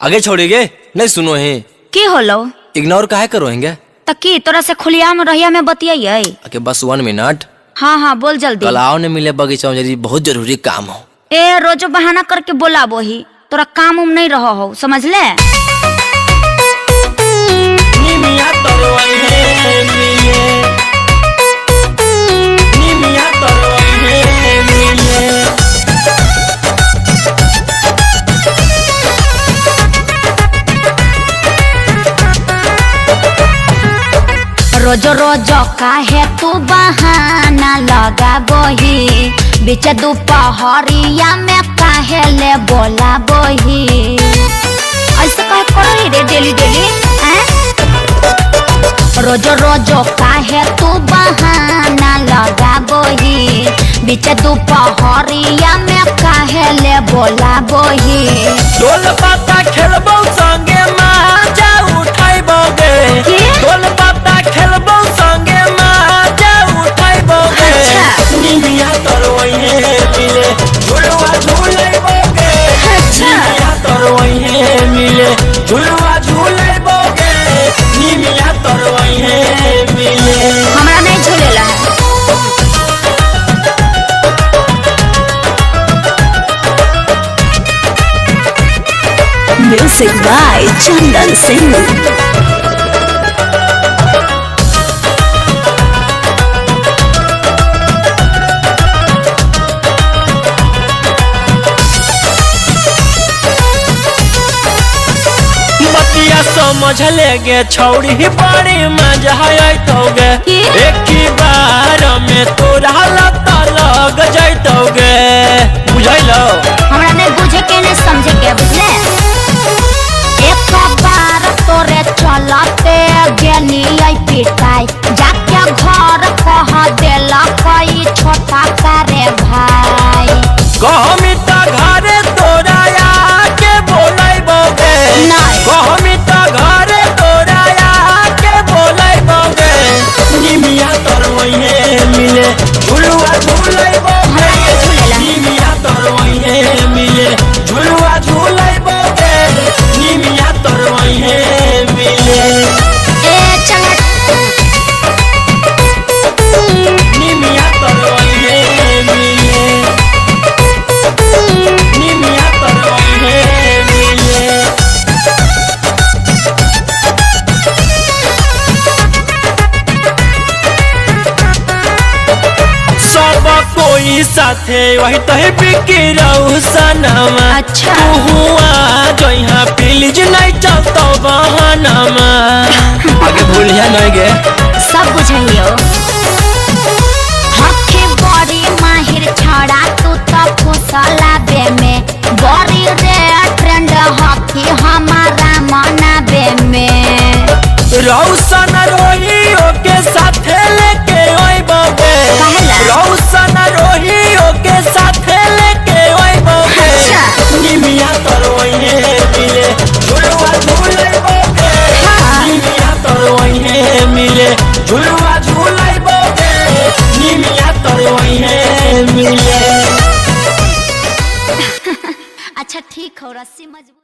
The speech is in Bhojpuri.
आगे छोड़ेगे नहीं सुनो है की होलो इग्नोर काहे करोगे त की तोरा से खुलिया में रहिया में बतियाई। ओके बस 1 मिनट। हाँ हाँ बोल जल्दी। कल आओ ने मिले बगीचा में जल्दी, बहुत जरूरी काम हो। ए रोजो बहाना करके बोला बोही, तोरा काम उम नहीं रहो हो, समझ ले। रोजो रोजो काहे तू बहाना लगा बोही, बीच दोपहरिया में काहे ले बोला बोही। ऐसे कहे करो रे डेली डेली। रोजो रोजो काहे तू बहाना लगा बोही, बीच दोपहरिया में काहे ले बोला बोही। ढोल पाता खेलबो संगे माजा उठाइबोगे, ढोल पाता खेलबो संगे माजा उठाइबोगे। निमिया तरवइहे मिले झुलवा झुलैबोगे, निमिया तरवइहे मिले झुलवा झुलैबोगे, निमिया तरवइहे मिले। हमरा नहीं झूलेला है। Music by Chandan Singh. बतिया समझ लेगे छौड़ी बड़ी मजा आइतोगे, एक ही बार में तोरा लत लग जाइतोगे। बुझैलो हमरा नहीं बुझे के नहीं समझे के, बुझले। एक बार तोरे चलते गेली आई पिटाई, जाके घर कह देला कोई छोटा करे भाई। कहमिता घरे तोरा आके बोलैबोगे, कहमिता घरे तोरा आके बोलैबोगे। निमिया तरवइहे मिले झुलवा झुलैबोगे, निमिया तरवइहे मिले झुलवा झुलैबोगे, निमिया तरवइहे मिले। ए चंगा निमिया तरवइहे मिले, निमिया तरवइहे मिले। सब कोई साथे वही तहे बिकी रहू सनमा। अच्छा। हुआ जो यहाँ प्लीज नहीं चलतो बहानमा। आगे भूलिया नहीं गे। सब बुझाइयो। हके बड़ी माहिर छड़ा तू तो फुसला बे में, बड़ी रे ट्रेंड हकी हमारा मनाबे में। रौशन रोहियो के साथे लेके ओइबोगे, काहेला? रौशन रोहियो के साथे लेके ओइबोगे। अच्छा। निमिया तरवइहे मिले झुलवा झुलैबोगे, निमिया तरवइहे मिले झुलवा झुलैबोगे, निमिया तरवइहे मिले। अच्छा ठीक हो, रस्सी मजबूत।